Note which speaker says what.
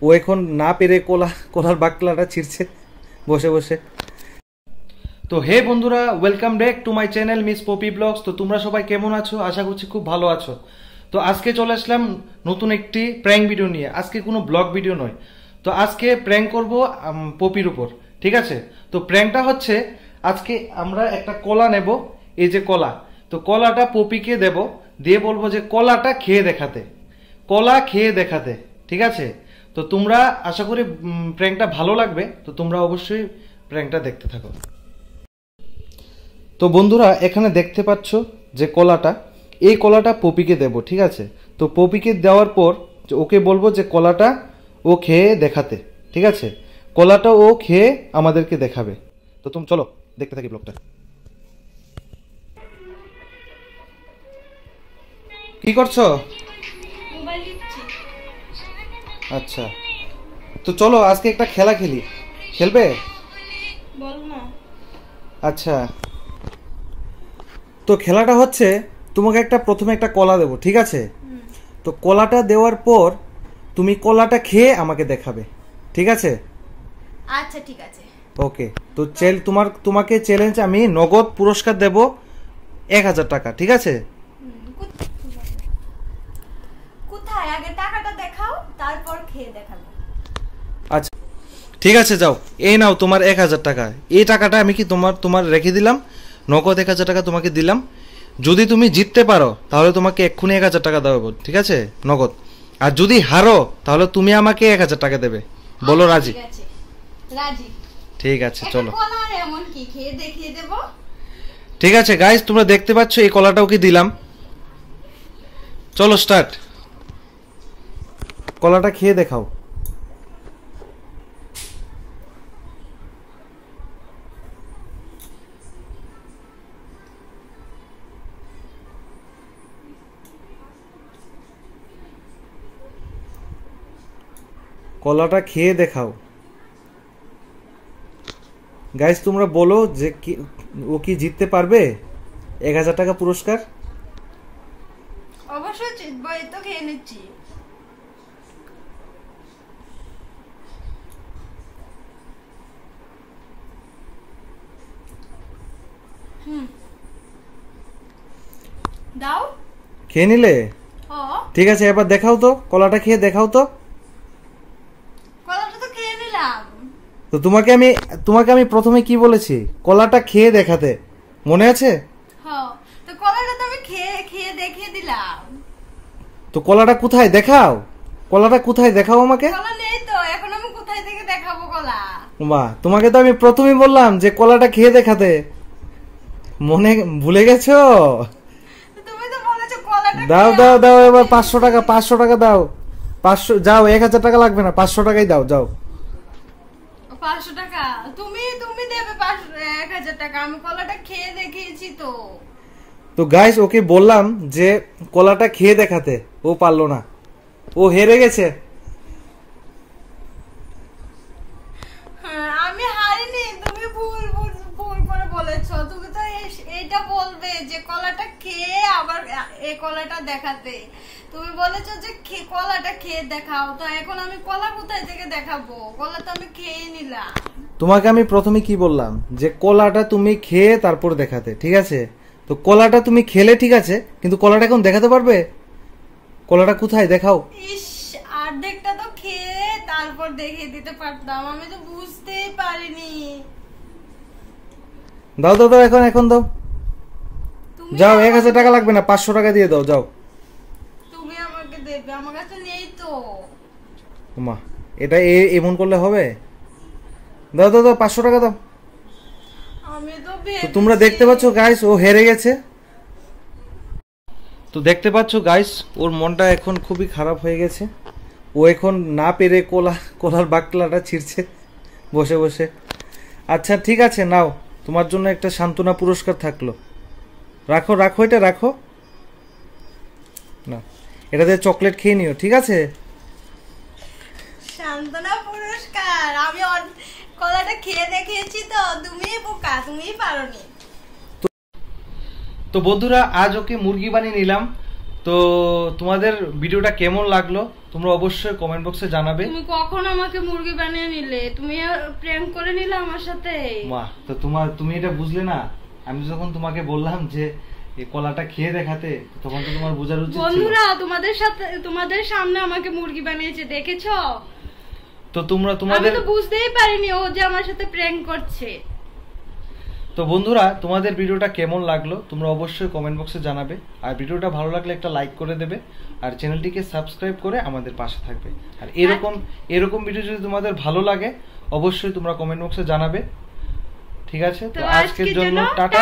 Speaker 1: ও এখন না পেরে কলার বাকলাটা ছিঁড়ছে বসে বসে। তো হে বন্ধুরা, welcome back to my channel Miss Poppy blogs. তো তোমরা সবাই কেমন আছো? আশা করছি খুব ভালো আছো। তো আজকে চলে আসলাম নতুন একটি প্র্যাঙ্ক ভিডিও নিয়ে। আজকে কোনো ব্লগ ভিডিও নয়, তো আজকে প্র্যাঙ্ক করব পপির উপর, ঠিক আছে? তো প্র্যাঙ্কটা হচ্ছে, আজকে আমরা একটা কলা নেব, এই যে কলা, তো কলাটা পপিকে দেব, দিয়ে বলবো যে কলাটা খেয়ে দেখাতে, কলা খেয়ে দেখাতে, ঠিক আছে? তো তোমরা আশা করি প্র্যাঙ্কটা ভালো লাগবে, তো তোমরা অবশ্যই প্র্যাঙ্কটা দেখতে থাকো। তো বন্ধুরা, এখানে দেখতে পাচ্ছ যে কলাটা, এই কলাটা পপিকে দেব, ঠিক আছে? তো পপিকে দেওয়ার পর ওকে বলবো যে কলাটা ও খেয়ে দেখাতে, ঠিক আছে? কলাটা ও খেয়ে আমাদেরকে দেখাবে। তো তুমি চলো দেখতে থাকি ব্লগটা। কি করছো? আচ্ছা, তো চলো আজকে একটা খেলা খেলি, খেলবে? বল না। আচ্ছা, তো খেলাটা হচ্ছে, তোমাকে প্রথমে একটা কলা দেবো, ঠিক আছে? তো কলাটা দেওয়ার পর তুমি কলাটা খেয়ে আমাকে দেখাবে, ঠিক আছে?
Speaker 2: আচ্ছা ঠিক আছে,
Speaker 1: ওকে। তো তোমাকে চ্যালেঞ্জ, আমি নগদ পুরস্কার দেব 1000 টাকা, ঠিক আছে?
Speaker 2: কোথায় আগে টাকাটা দেখাও, তারপর খেয়ে দেখাবো।
Speaker 1: আচ্ছা ঠিক আছে, যাও, এই নাও তোমার 1000 টাকা। এই টাকাটা আমি কি তোমার রেখে দিলাম, নগদ 1000 টাকা তোমাকে দিলাম। যদি তুমি জিততে পারো তাহলে তোমাকে এক্ষুনি 1000 টাকা দেবো, ঠিক আছে, নগদ। আর যদি হারো তাহলে তুমি আমাকে 1000 টাকা দেবে। বলো রাজি?
Speaker 2: রাজি।
Speaker 1: ঠিক আছে, চলো।
Speaker 2: এমন কি খেয়ে দেখিয়ে দেব।
Speaker 1: ঠিক আছে গাইস, তোমরা দেখতে পাচ্ছ এই কলাটাও কি দিলাম। চলো স্টার্ট। কলাটা খেয়ে দেখাও। কলাটা খেয়ে দেখাও গাইস, তোমরা বলো যে ও কি জিততে পারবে 1000 টাকা পুরস্কার?
Speaker 2: অবশ্যই জিতবো, এই তো খেয়ে নিচ্ছি। দাও।
Speaker 1: খেয়ে নিলে? ঠিক আছে, এবার দেখাও তো, কলাটা খেয়ে দেখাও তো।
Speaker 2: কলাটা তো খেয়ে নিলাম।
Speaker 1: তো তোমাকে আমি প্রথমে কি বলেছি? কলাটা খেয়ে দেখাতে, মনে আছে?
Speaker 2: হ্যাঁ, তো কলাটা তো আমি খেয়ে দেখিয়ে দিলাম।
Speaker 1: তো কলাটা কোথায় দেখাও, কলাটা কোথায় দেখাও আমাকে।
Speaker 2: কলা নেই তো, এখন আমি কোথায় থেকে দেখাবো কলা?
Speaker 1: বাহ, তোমাকে তো আমি প্রথমেই বললাম যে কলাটা খেয়ে দেখাতে, মনে ভুলে গেছো?
Speaker 2: তুমি তো বলেছো কলাটা।
Speaker 1: দাও দাও দাও, এবার 500 টাকা, 500 টাকা দাও। 500 যাও, 1000 টাকা লাগবে না, 500 টাকাই দাও, যাও।
Speaker 2: 500 টাকা তুমি দেবে, 1000 টাকা। আমি কলাটা খেয়ে দেখিয়েছি তো।
Speaker 1: তো গাইস, ওকে বললাম যে কলাটা খেয়ে দেখাতে, ও পারলো না, ও হেরে গেছে।
Speaker 2: আমি হারিনি, তুমি ভুল করে বলেছো। তুমি তো এইটা বলবে যে কলাটা খেয়ে আবার এই কলাটা দেখাতে। তুমি বলেছো যে কলাটা খেয়ে দেখাও, তো এখন আমি কলা কোথায় থেকে দেখাবো? কলা তো আমি খেয়ে নিলাম।
Speaker 1: তোমাকে আমি প্রথমে কি বললাম যে কলাটা তুমি খেয়ে তারপর দেখাতে, ঠিক আছে? তো কলাটা তুমি খেলে, ঠিক আছে, কিন্তু কলাটা এখন দেখাতে পারবে? কলাটা কোথায় দেখাও।
Speaker 2: ইস, অর্ধেকটা তো খেয়ে তারপর দেখিয়ে দিতে পারতাম, আমি তো বুঝতেই পারিনি।
Speaker 1: দাও দাও দাও, এখন দাও, যাও। 1000 টাকা লাগবে না, 500 টাকা দিয়ে দাও, যাও।
Speaker 2: তুমি আমাকে দেবে, আমার কাছে নেই তো।
Speaker 1: মা, এটা এমন করলে হবে? দাও দাও দাও, 500 টাকা দাও।
Speaker 2: আমি তো
Speaker 1: তোমরা দেখতে পাচ্ছ গাইস, ও হেরে গেছে। তো দেখতে পাচ্ছ গাইস, ওর মনটা এখন খুবই খারাপ হয়ে গেছে। ও এখন না পেরে কলার বাকলাটা ছিঁড়ছে বসে বসে। আচ্ছা ঠিক আছে, নাও, তোমার জন্য একটা সান্ত্বনা পুরস্কার থাকলো। রাখো রাখো, এটা রাখো না, এটাতে চকলেট খেয়ে নিও, ঠিক আছে?
Speaker 2: সান্ত্বনা পুরস্কার? আমি কলাটা খেয়ে দেখিয়েছি তো, তুমি বোকা, তুমি পারোনি।
Speaker 1: তো বন্ধুরা, আজ ওকে মুরগি বানিয়ে নিলাম। তো তোমাদের ভিডিওটা কেমন লাগলো তোমরা অবশ্যই কমেন্ট বক্সে জানাবে।
Speaker 2: তুমি কখন আমাকে মুরগি বানিয়ে নিলে? তুমি প্র্যাঙ্ক করে নিলে আমার সাথে।
Speaker 1: মা তো তুমি এটা বুঝলে না, আমি যখন তোমাকে বললাম যে এই কলাটা খেয়ে দেখাতে, তখন তো তোমার বোঝার উচিত ছিল।
Speaker 2: বন্ধুরা তোমাদের সামনে আমাকে মুরগি বানিয়েছে, দেখেছো?
Speaker 1: তো তোমাদের
Speaker 2: আমি তো বুঝতেই পারিনি ও যে আমার সাথে প্র্যাঙ্ক করছে।
Speaker 1: তো বন্ধুরা তোমাদের ভিডিওটা কেমন লাগলো তোমরা অবশ্যই কমেন্ট বক্সে জানাবে, আর ভিডিওটা ভালো লাগলে একটা লাইক করে দেবে, আর চ্যানেলটিকে সাবস্ক্রাইব করে আমাদের পাশে থাকবে। আর এরকম ভিডিও যদি তোমাদের ভালো লাগে অবশ্যই তোমরা কমেন্ট বক্সে জানাবে। ঠিক আছে, তো আজকের জন্য টাটা।